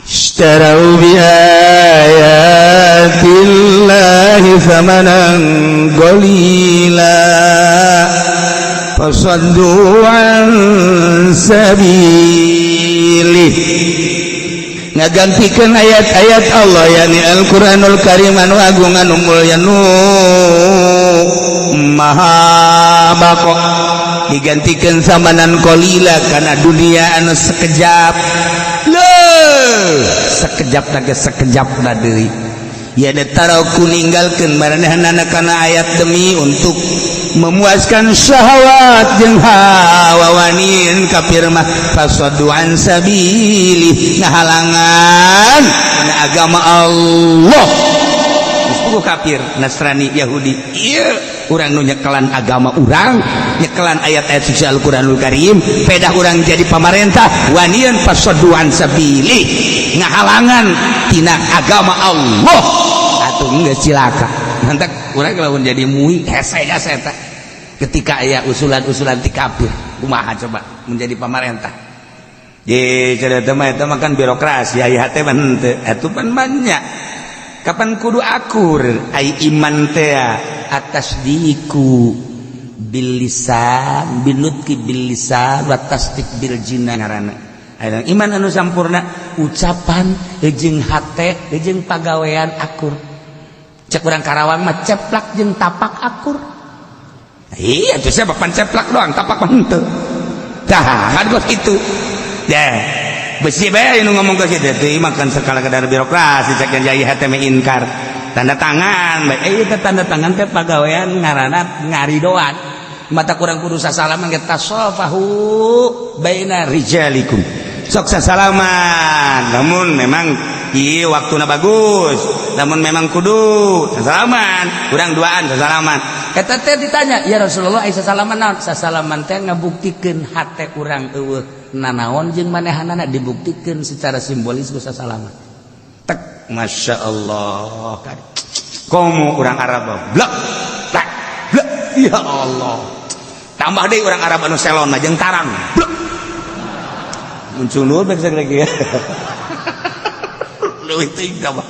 اشتروا بآيات الله ثمنا قليلا فصدوا عن سبيله ngagantikan ayat-ayat Allah yakni Al-Quranul Karim anu agung anu mulya nu maha bako digantikan samanan qalila kana dunia anu sekejap sekejap lagi sekejap deui ya detara kuninggalkeun maranehna kana ayat demi untuk memuaskan syahwat jeung hawa wanin kafir mah fasadu an sabili ngahalangan kana agama Allah disebut kafir Nasrani Yahudi ieu urang nu nyekelan agama urang nyekelan ayat-ayat suci Al-Quranul Karim pedah urang jadi pemerintah wanian pasoduan sabili ngahalangan tina agama Allah atuh geus cilaka nanti urang lamun jadi muhi hese eta ketika aya usulan-usulan ti kafir kumaha coba menjadi pemerintah ye cenah teh mah eta mah kan birokrasi aya teh mah henteu atuh pan banyak kapan kudu akur ai iman teh atas diku bil lisan binutki bil lisan wa tasdik bil jinan ngaranna iman anu sampurna ucapan jeung hate jeung pagawean akur cek urang Karawang mah ceplak jeung tapak akur iya tuh saya papan ceplak doang tapak mah henteu tah ngadgos kitu ya besi bae anu ngomong ka kitu teh makan sekala kadar birokrasi cek jaya hate me inkar tanda tangan bae itu tanda tangan teh pagawean ngaranna ngaridoan mata kurang kudu sasalaman kita sofahu baina rijalikum sok sasalaman namun memang ieu waktuna bagus namun memang kudu sasalaman kurang duaan sasalaman eta teh ditanya ya Rasulullah ai sasalaman naon sasalaman teh ngabuktikeun hate urang eueuh nanaon jeung manehanana dibuktikan secara simbolis ku sasalama tek masya Allah komo orang Arab blak blak blak ya Allah tambah deh orang Arab anu selon mah jeung tarang blak muncul nur bek sagede ya leuwih teuing tambah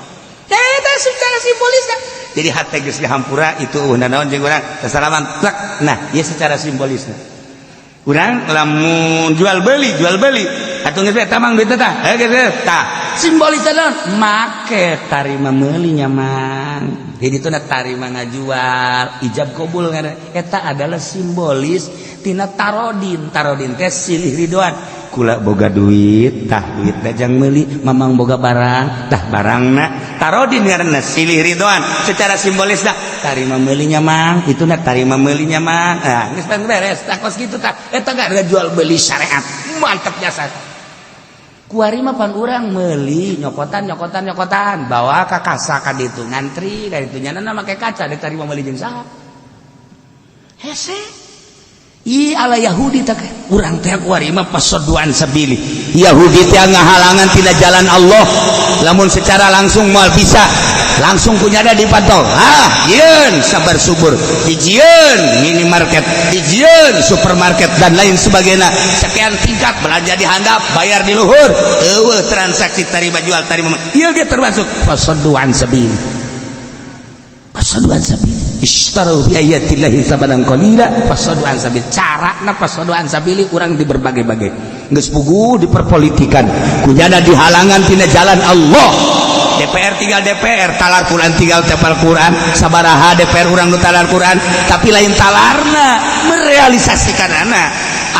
eta secara simbolis jadi hate geus dihampura itu nanaon jeung urang sasalaman blak nah ieu secara simbolisna urang lamun jual beli atuh geus eta mang duit tah geus tah simbolisna naon make tarima meuli nya mang jadi itu tarima ngajual ijab qabul ngaranna eta adalah simbolis tina tarodin teh silih ridwan kula boga duit tah duit dajang meuli mamang boga barang tah barangna tarodin ngaranna silih ridwan secara simbolis dah tarima meuli nya mang ituna tarima meuli nya mang nah geus beres tah kos kitu tah eta gak jual beli syariat mantep jasa kuari mah pan urang meuli nyokotan bawa ka kasa ka ditu ngantri ka ditu nyanana make kaca dek tarima meuli jeung saha hese ala Yahudi tak urang teh kuari mah pasodoan sabili Yahudi teh ngahalangan tina jalan Allah lamun secara langsung moal bisa langsung kunyada dipantau yeun sabar subur dijieun minimarket dijieun supermarket dan lain sebagainya sekian tingkat belanja di handap bayar di luhur eueuh transaksi tarima jual tarima ieu ge termasuk pasodoan sabili ishtaru bi ayatillahi samanan qalila pasodoan sabili carana pasodoan sabili urang di berbagai-bagai geus puguh diperpolitikan kunyana dihalangan tina jalan Allah DPR tinggal DPR talar Quran tinggal tepal Quran sabaraha DPR urang nu talar Quran tapi lain talarna merealisasikan anak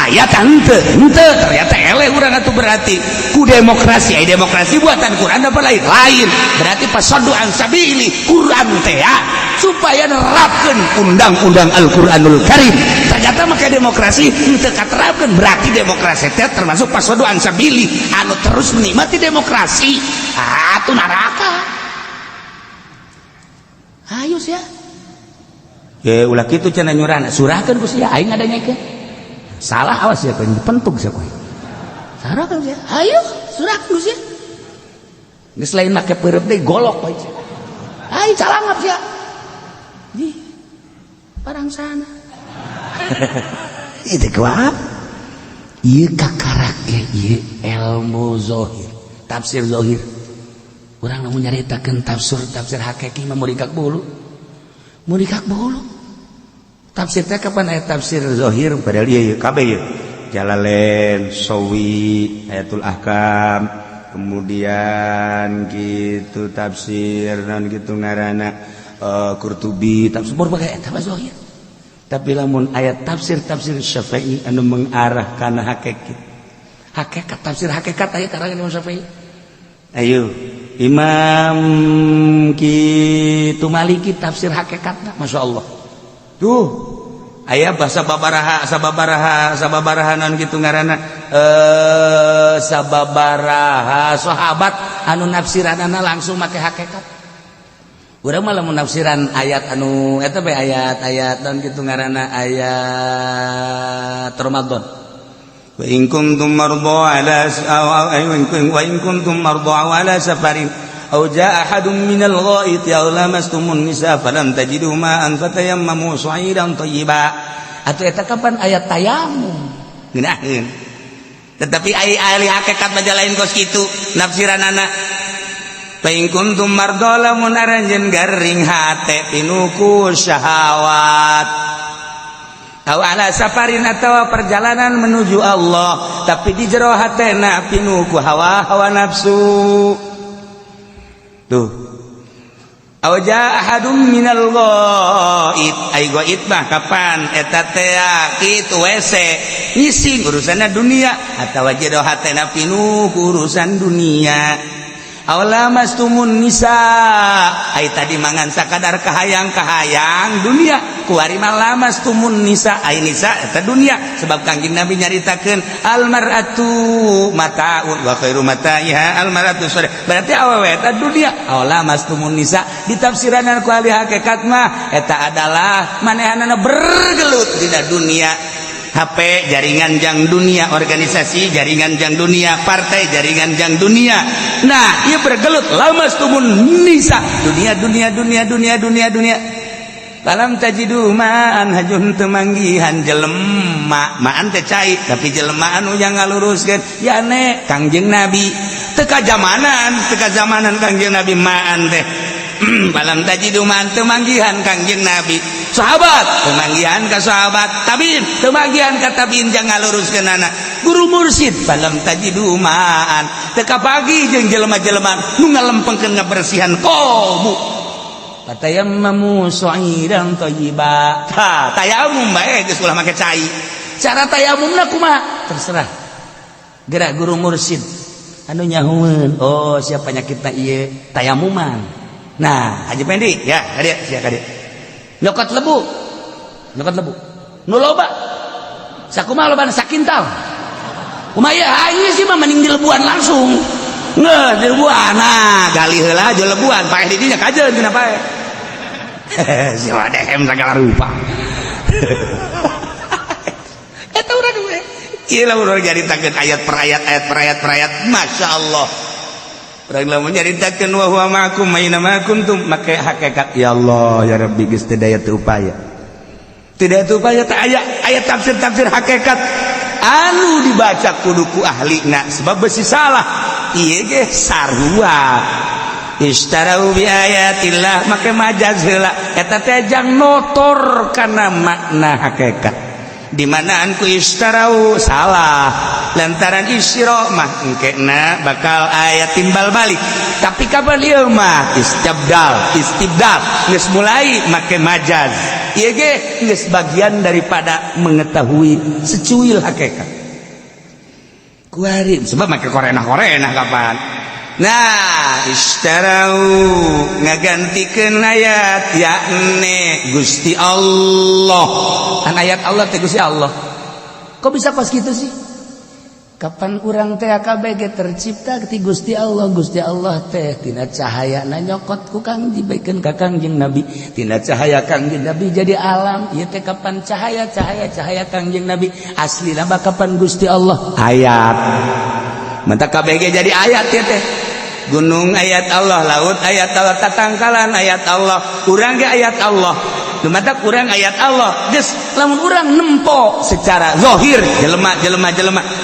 ayat henteu ternyata eleh urang atuh berarti ku demokrasi demokrasi buatan Quran apa lain berarti pasodoan sabili Quran teh supaya nerapkeun undang-undang Al-Qur'anul Karim ternyata make demokrasi henteu katerapkeun berarti demokrasi teh termasuk pasodoan sabili anu terus menikmati demokrasi atuh neraka ayo sia ya ulah kitu cenah nyurana surahkeun ku sia aing ngadanyakeun salah awas ya kan dipentung sia kowe sarahkeun sia ayo surahkeun ku sia geus lain make peureup deui golok bae aing calangap sia di barang sana itu kuat ieu kakarake ieu ilmu zahir tafsir zahir urang lamun nyaritakeun tafsir hakiki mah murikak bulu tafsir teh kapan aya tafsir zahir padahal ieu kabeh ieu Jalalain Sawi Ayatul Ahkam kemudian gitu tafsir naon gitu ngaranna Qurtubi tafsir berbagai eta zahir tapi lamun ayat tafsir Syafi'i anu mengarah kana hakikat tafsir hakikat aya karangan Imam Syafi'i ayo Imam kitu Maliki tafsir hakikatna masyaallah tuh aya bahasa sababaraha naon kitu ngaranna sababaraha sahabat anu nafsiranana langsung make hakikat urang mah lamun nafsiran ayat anu eta bae ayat dan kitu ngaranna ayat Ramadan wa in kuntum marda ala safarin aw jaa ahadun minal ghaiti aw lamastumun nisa falam tajidu ma'an fatayammamu sa'idan thayyiba atuh eta kapan ayat tayamum ngeunaheun tetapi ahli hakikat baca lain kos kitu nafsiranana paing kuntum mardo lamun aranjeun garing hate pinuku syahawat aw ala safarin atawa perjalanan menuju Allah tapi di jero hatena pinuku hawa nafsu tuh aw jaa ahadum minal ghaid ai ghaid mah kapan eta teh kitu WC ngising urusanna dunia atawa jero hatena pinuku urusan dunia awla mastumun nisa ai tadi mangan sakadar kahayang dunia kuari malamas tumun nisa ai nisa eta dunia sebab kangjeng Nabi nyaritakeun al mar'atu mataun wa khairu mata'iha al mar'atu sore berarti awewe eta dunia awla mastumun nisa ditafsiran ku ahli hakikat mah eta adalah manehanana bergelut dina dunia HP jaringan jang dunia, organisasi jaringan jang dunia, partai jaringan jang dunia. Nah, ieu bergelut lamas tumun nisa dunia dunia dunia dunia dunia dunia. Falam tajidu ma'an hajun teu manggihan jelema, ma'an teh cai tapi jelema anu yang ngaluruskeun ya ne Kangjeng Nabi. Teu ka zamanan Kangjeng Nabi ma'an teh. Falam tajidu ma'an teu manggihan Kangjeng Nabi. Sahabat temanggihan ka sahabat, tabiin temanggihan ka tabiin jangan ngaluruskeun anak guru mursyid. Falam tajidu ma'an teu kapagi jeung jelema-jelema nu ngalempengkeun ngabersihan qalbu. Fatayammamu sa'idan thayyiba. Tayamum bae geus ulah make cai. Cara tayamumna kumaha? Terserah. Gerak guru mursyid anu nyahueun, oh siapa penyakitna ieu tayamuman. Nah, Haji Pendi ya, kadia sia kadia. Nyokot lebu nu loba sakumaha lobana sakintal kumaya aing sih mah mending dilebuan langsung ngeuh dilebuan. Nah gali heula aja lebuan paeh di dinya kajeun tina paeh si wadehem sagala rupa eta urang we ieu lah urang nyaritakeun ayat per ayat Masya Allah. Orang lamun nyaritakeun wa huwa ma'akum aina ma kuntum make hakikat ya Allah ya Rabbi geus teu daya teu upaya. Teu daya teu upaya teh aya tafsir hakikat anu dibaca kudu ku ahlina sebab besi salah. Ieu ge sarua. Istarau bi ayatillah make majaz heula eta teh jang notor kana makna hakikat. Di mana anku istarau salah lantaran isyra mah engkena bakal aya timbal balik, tapi kapan ieu mah istibdal geus mulai make majaz. Ieu ge geus bagian daripada mengetahui secuil hakikat kuari sebab make korenah kapan. Nah, istarau ngagantikeun ayat yakni Gusti Allah. An ayat Allah teh Gusti Allah. Kok bisa pas gitu sih? Kapan urang teh kabeh tercipta ti Gusti Allah teh tina cahayana nyokot ku Kang dibikeun ka Kangjeng Nabi. Tina cahaya Kangjeng Nabi jadi alam. Ieu teh kapan cahaya Kangjeng Nabi aslina mah kapan Gusti Allah ayat. Manta kabeh jadi ayat ya teh. Gunung ayat Allah, laut ayat Allah, tatangkalan ayat Allah, urang ge ayat Allah. Lumatak urang ayat Allah. Geus lamun urang nempo secara zahir jelema,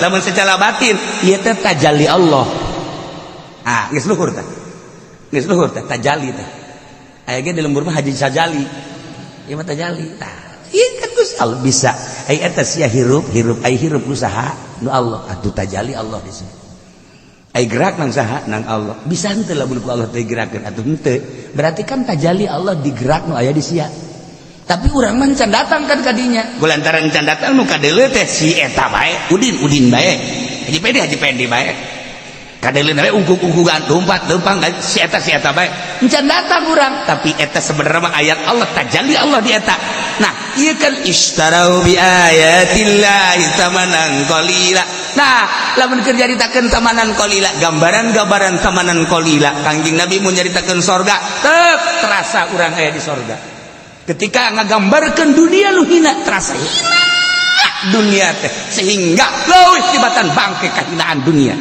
lamun secara batin ieu teh tajalli Allah. Ah, geus luhur teh. Tajalli teh. Aya ge di lembur mah haji sajali. Ieu mah tajalli. Tah, ieu kan Gusti Allah bisa. Ai eta sia hirup ai hirup usaha nu Allah atuh tajalli Allah disebut. Ai gerak nang saha nang Allah. Bisa henteu lamun ku Allah teh gerakeun atuh henteu. Berarti kan tajalli Allah digerak nu aya di sia. Tapi urang mah can datang kan ka dinya. Kulantaran can datang nu kadeuleu teh si eta bae, udin bae. Haji Pendi bae. Kadeuleu bae ungkuk-ungkugan lompat leumpang si eta bae. Can datang urang, tapi eta sebenarnya mah ayat Allah, tajalli Allah di eta. Nah, ieu kan istarau bi ayatillahi tamanan qalila. Nah, lamun keur nyaritakeun tamanan qalila, gambaran tamanan qalila. Kangjeng Nabi mun nyaritakeun sorga, teu terasa urang aya di sorga. Ketika ngagambarkeun dunia lu hina, terasa hina dunia teh sehingga leuwih tibatan bangke kahinaan dunia.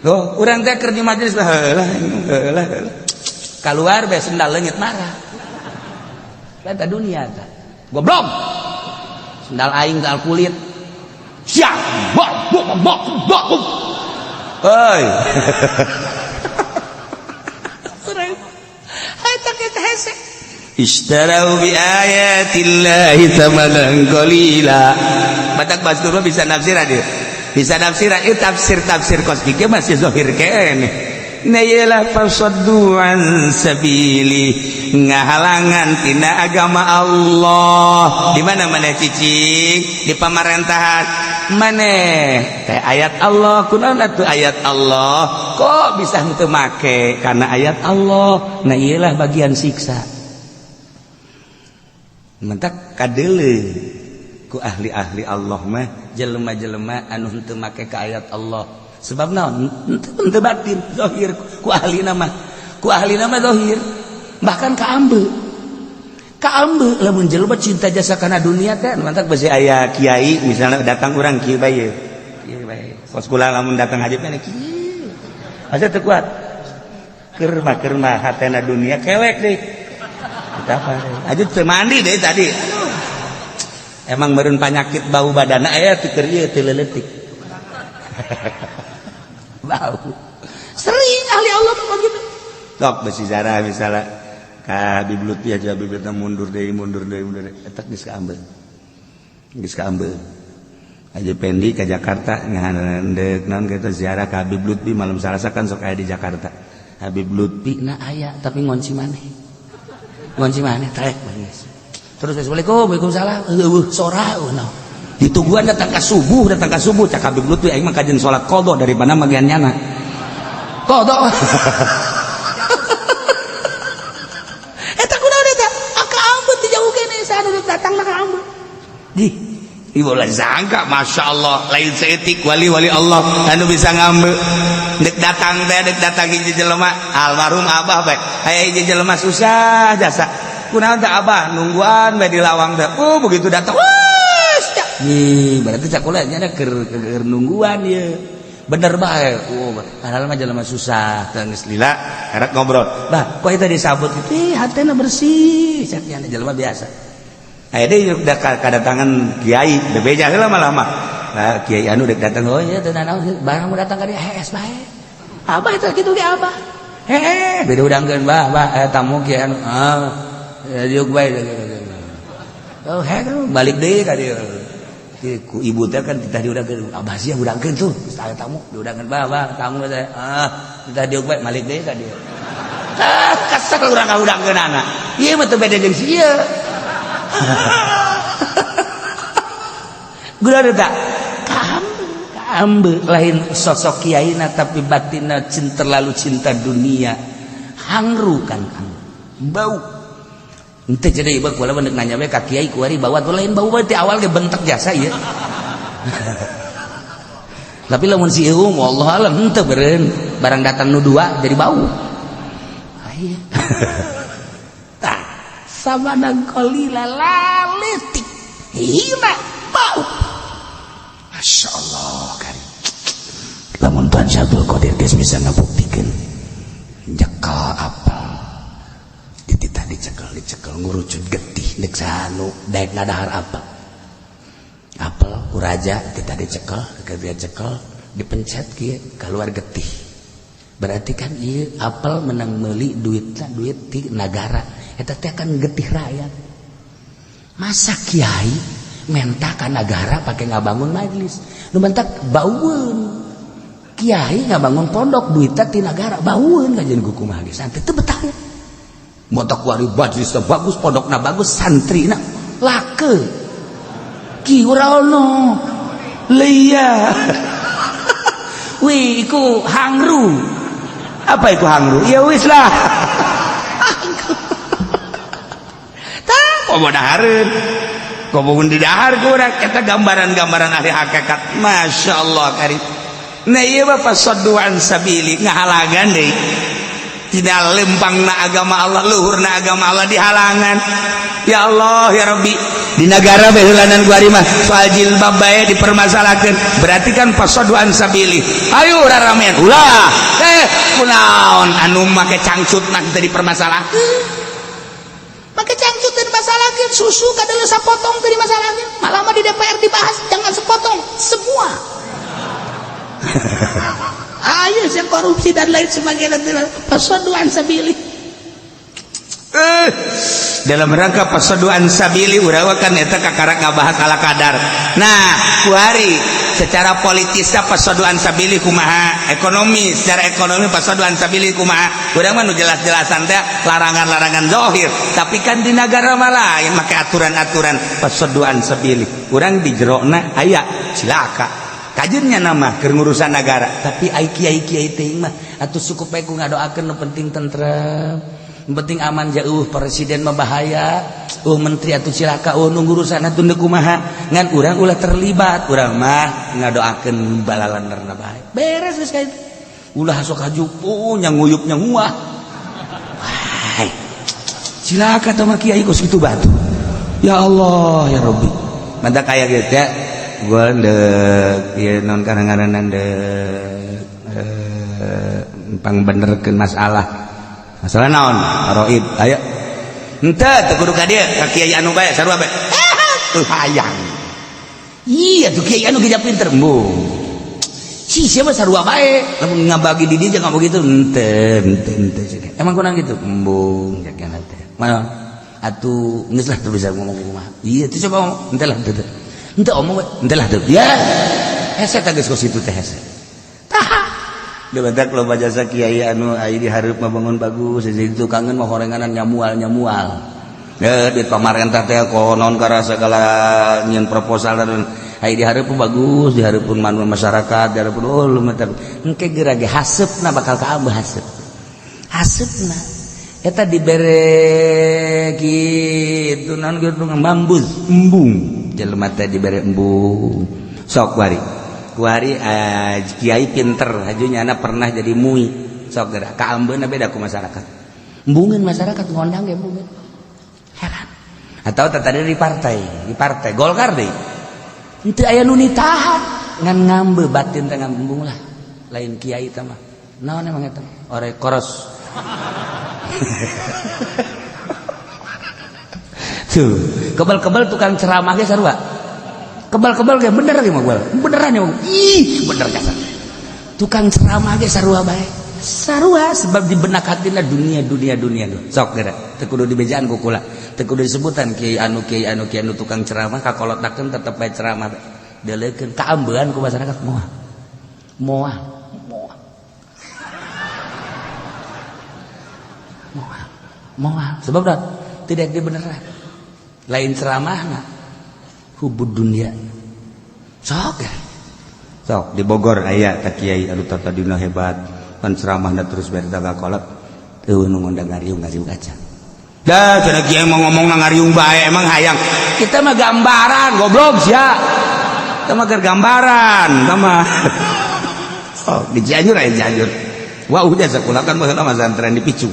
Loh, urang teh keur di majelis heulah. Kaluar bae sendal leungit marah. Eta dunia teh. Goblok. Sendal aing sendal kulit. Siap. Bok. Hei. Urang eta kita hese. Istarau bi ayatillahi tamanan qalila. Batak bastur bisa nafsiran dia. Bisa nafsiran itu tafsir kosmik masih zahir kene. Nayalah fasaddu an sabili ngahalangan tina agama Allah. Di mana cicing di pamarantahan maneh teh ayat Allah kunaon atuh ayat Allah kok bisa henteu make karena ayat Allah. Nah iyalah bagian siksa. Mentak kadeuleu ku ahli-ahli Allah mah jelema-jelema anu henteu make ka ayat Allah. Sebab naon henteu batin zahir ku ahli nama zahir bahkan ka ambe kaambe lamun jelema cinta jasa kana dunia kan mantap besi aya kiai misalnya datang orang kieu bae pos kula lamun datang haji kana kieu asa teu kuat keur mah hatena dunia kewek deui kita apa aja teu mandi deui tadi emang meureun panyakit bau badana aya teu keur ieu teu leuletik bau sering ahli Allah mah gitu sok besi zarah misalnya ka Habib Lutfi aja Habib Lutfi mundur deui etak geus kaambeul aja pendi ka Jakarta ngandeuk naon kita ziarah ka Habib Lutfi malam Salasa kan sok aya di Jakarta Habib Lutfi na aya tapi ngonci maneh taek beres terus assalamualaikum waalaikumsalam sora no ditungguan datang ka subuh cak Habib Lutfi aing mah kajen salat qada daripada magian nyana qada datang nak ambil di ibu lah sangka masya Allah lain seetik wali Allah anu bisa ngambil dek datang hiji jelema almarhum abah baik aya hiji jelema susah jasa kunaon teh abah nungguan bae di lawang teh begitu datang wes nih berarti cakulanya ada keur nungguan ya bener bae padahal mah jelema susah teh geus lila karek ngobrol bah kok eta disabut itu hatena bersih saknya jelema biasa akhirnya udah kedatangan kiai bebeja lama-lama nah kiai anu dek datang oh iya teu naon barang mau datang ka dia hees bae abah itu kitu ge abah beda udangkeun bah tamu kiai anu diuk bae oh balik deui ka dieu ku ibu teh kan titah diudangkeun abah sia udangkeun tuh aya tamu diudangkeun bah tamu teh titah diuk bae balik deui ka dieu kesel urang ngaudangkeun anak ieu mah teu beda jeung si ieu gula ada kaambe lain sosok kiaina tapi batinna terlalu cinta dunia hangru kan bau ente jadi ibu kula benek nanya we ka kiai kuari bawa tuh lain bau berarti awal ge bentek jasa ieu tapi lamun si eum wallah alam henteu beureun barang datang nu dua jadi bau aya sabanang qalila laletik hina bau Masya Allah kan lamun Tuhan Syabul Qadir geus bisa ngabuktikeun nyekel apel dititah dicekel ngurucut getih nek sanu daek nadahar apel uraja titah dicekel kegedean cekel dipencet kieu keluar getih berarti kan ieu apel menang meuli duit ti negara eta teh kan getih rakyat masa kiai menta ka negara pake ngabangun majelis nu mentak baueun kiai ngabangun pondok duitna ti negara baueun kajen kumaha ge santri teu betah ya motok kuari majelisna bagus pondokna bagus santrina lake kiuralno leuya wih iku hangru apa itu hangru ya wis lah komo dahareun komo di dahar ku urang eta gambaran-gambaran ahli hakikat Masya Allah karim nah ieu mah fasadduan sabili ngahalangan deui tidak lempangna agama Allah luhurna agama Allah dihalangan ya Allah ya Rabbi di negara behulanan guari mah soal jilbab bae dipermasalahkeun berarti kan fasadduan sabili ayo raramean ulah kunaon anu make cangcutna kita dipermasalahkeun pakai cangcut dan masalahnya susu kadang sepotong dari masalahnya malah mah di DPR dibahas jangan sepotong semua ayo saya korupsi dan lain sebagainya pasaduan sabili dalam rangka pasaduan sabili urawa kan eta kakarak ngabahas ala kadar nah kuari secara politisnya pasaduan sabili kumaha ekonomi secara ekonomi pasaduan sabili kumaha urang mah nu jelas-jelasan teh larangan-larangan zahir tapi kan di negara mah lain make aturan-aturan pasaduan sabili urang di jerona aya cilaka kajennya nama keur ngurusan negara tapi ai kiai-kiai teh mah atuh cukup bae ku ngadoakeun nu penting tentrem penting aman jauh presiden mah bahaya menteri atuh cilaka nunggu urusan atuh teu kumaha ngan urang ulah terlibat urang mah ngadoakeun balalanderna bae beres geus ka itu ulah sok hajup nya nguyup nya nguah silakan sama kiai kos itu batu. Ya Allah ya Rabbi. Mantap kayak gitu ya. Gua ndek ya non kadang-kadang ndek pang benerkeun masalah naon roib ayo henteu teu kudu ka dieu ka kiai anu bae sarua bae teu hayang iya tuh kiai anu gija pinter embung si siapa sarua bae lamun ngabagi di dieu jangan begitu henteu emang kurang gitu embung jakeun teh mana atuh geus lah teu bisa ngomong kumaha iya teh coba ngomong henteu lah henteu omong we henteu lah teu ya hese teh geus kos itu teh hese Debatak lo jasa kiai anu ai di hareup mah bangun bagus jadi tukangan mah horenganan nyamual ya duit pamarentah teh konon karasa segala nyen proposal dan ai di hareup bagus di hareupeun manu masyarakat di hareupeun oh lumayan engke geura ge haseupna bakal ka abah haseupna eta dibere kitu naon kitu mambuz embung jelema teh dibere embung sok bari kuari kiai pinter hajunya anak pernah jadi mui sok geura kaambeuna beda ku masyarakat embungeun masyarakat ngondang ge embungeun heran atau tadi di partai Golkar deui henteu aya nu nitahan ngan ngambe batin teh ngambung lah lain kiai teh mah naon emang eta ore koros tuh kebal-kebal tukang ceramah ge sarua kebal-kebal kayak bener lagi mah beneran ya ih bener kasar tukang ceramah ge sarua bae sarua sebab di benak hatina dunia sok geura teu kudu dibejaan ku kula teu kudu disebutan kiai anu tukang ceramah kakolotakeun tetep bae ceramah deuleukeun kaambean ku masyarakat moal sebab dah tidak dibeneran lain ceramahna hubud dunia sok di Bogor aya tak kiai anu tata dina hebat pan ceramahna terus berdaga kolot teu nu ngundang ngariung kaca dah cenah kiai mau ngomong ngariung bae emang hayang kita mah gambaran goblok sia kita mah gambaran sama oh di Cianjur aya Cianjur wah udah sekulakan baheula mah santren di Picung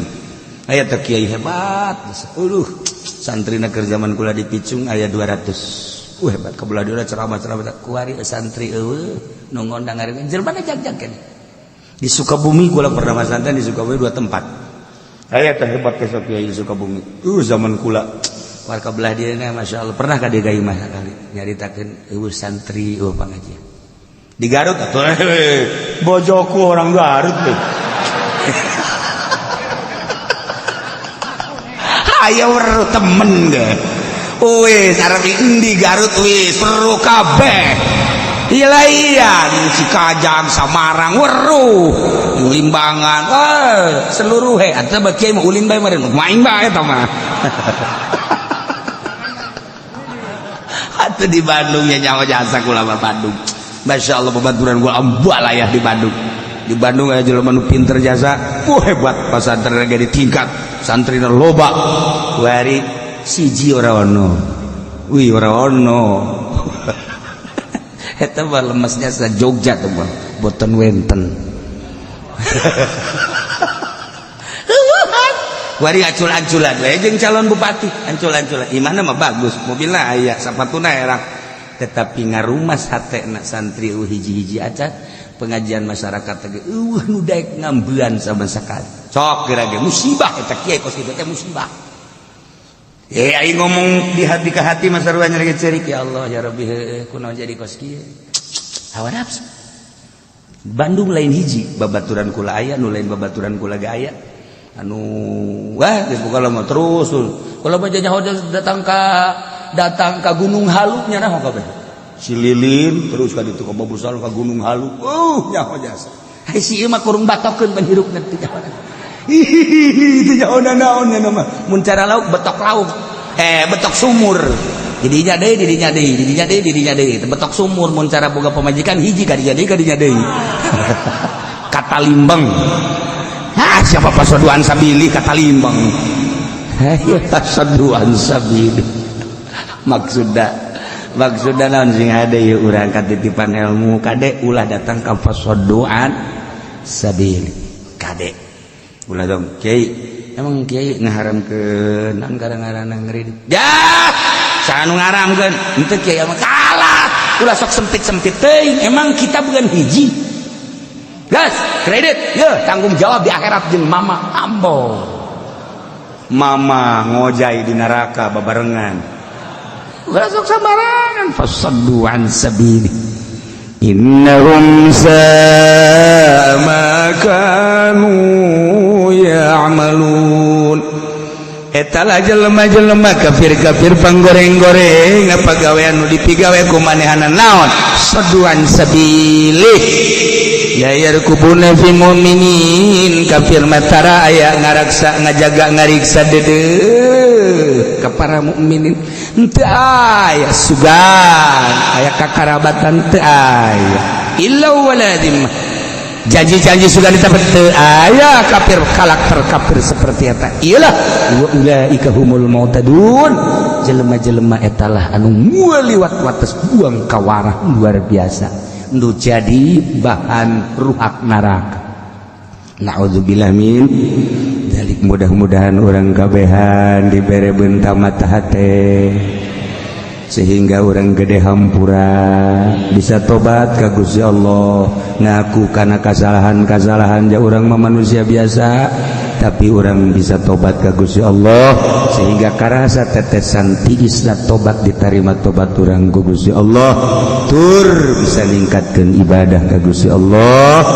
aya tak kiai hebat santrina keur zaman kula di Picung aya 200 hebat kebelah dia ceramah kuari santri nu ngondang ngareun jelema jag-jag kan di Sukabumi kula pernah masantren di Sukabumi 2 tempat aya teh hebat ke kiai di Sukabumi zaman kula warga belah dia masyaallah pernah ka dia gawe mah kali nyaritakeun santri pangajian di Garut atuh bojoku orang Garut teh aya weruh temen ge wis arep di Garut wis weruh kabeh ilayan Cikajang Samarang weruh Limbangan seluruh atuh kiai mah ulin bae meureun main bae eta mah atuh di Bandung nya nyawa jasa kula mah Bandung masyaallah babaturan gua ambalayah di Bandung aya jelema nu pinter jasa hebat pasantren ge di tingkat santrina loba kuari siji ora ono eta mah lemesnya sa Jogja tuh mah boten wenten kuari acul-aculan we jeung calon bupati ancul-anculan imana mah bagus mobilna aya sapatuna erang tetapi ngarumas hatena santri hiji-hiji acan pengajian masyarakat teh nu daek ngambean sama sekali sok kira ge musibah eta kiai kos kitu teh musibah aing ngomong di hati ke hati mah sarua nyeri cerik ya Allah ya Rabbi kunaon jadi kos kieu hawa nafsu Bandung lain hiji babaturan kula aya nu lain babaturan kula ge aya anu wah geus buka mah terus kula mah jajah datang ka Gunung Halu nya naon kabeh si Lilin terus ka ditu ka Babusal ka Gunung Halu nyaho jasa ai si ieu mah kurung batokeun pan hirupna teh itu nyaona naon nya mah mun cara lauk betok sumur didinya deui betok sumur mun cara boga pamajikan hiji kadinya deui kata limbang siapa pasoduan sabili kata limbang pasoduan sabili maksudna naon sing hade ieu urang katitipan ilmu kade ulah datang ka pasoduan sabili kade ulah dong kiai emang kiai ngaharamkeun naon garang-garangna ngeureudit ya sanu ngaharamkeun henteu kiai mah kalah ulah sok sempit-sempit teuing emang kita bukan hiji gas kredit ye tanggung jawab di akhirat jeung mama ambo mama ngojai di neraka babarengan ulah sok sabarangan fasaddu an sabili innahum sama kanu ya'malun eta lah jelema-jelema kafir-kafir panggoreng-goreng ngapagawean nu dipigawe ku manehana naon saduan sabilih ya yarkubuna fi mu'minin kafir matara aya ngaraksa ngajaga ngariksa deudeuh ka para mukminin henteu aya sugan aya kakarabatan teu aya illa waladim janji-janji sudah ditepet teu aya kafir karakter kafir seperti eta iyalah wa ulaika humul mu'tadun jelema-jelema eta lah anu moal liwat wates buang kawarah luar biasa nu jadi bahan ruhak neraka naudzubillah min dalik mudah-mudahan orang kabehan dibere bentam mata hate sehingga orang gede hampura bisa tobat ka Gusti Allah ngaku kana kesalahan-kesalahan ja urang mah manusia biasa tapi orang bisa tobat ka Gusti Allah sehingga karasa tetesan tiisna tobat diterima tobat urang ku Gusti Allah tur bisa ningkatkeun ibadah ka Gusti Allah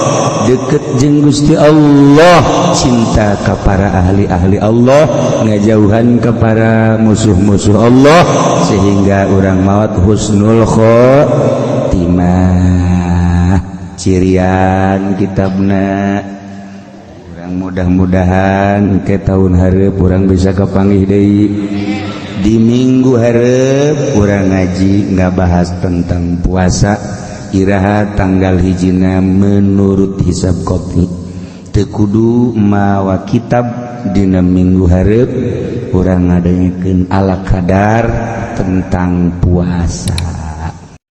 deket jeung Gusti Allah cinta ka para ahli-ahli Allah ngajauhan ka para musuh-musuh Allah sehingga urang maot husnul khotimah cirian kitabna urang mudah-mudahan ke tahun hareup urang bisa kapanggih deui di minggu hareup urang ngaji ngabahas tentang puasa iraha tanggal hijina menurut hisab qot'i teu kudu mawa kitab dina minggu hareup urang ngadengekeun ala kadar tentang puasa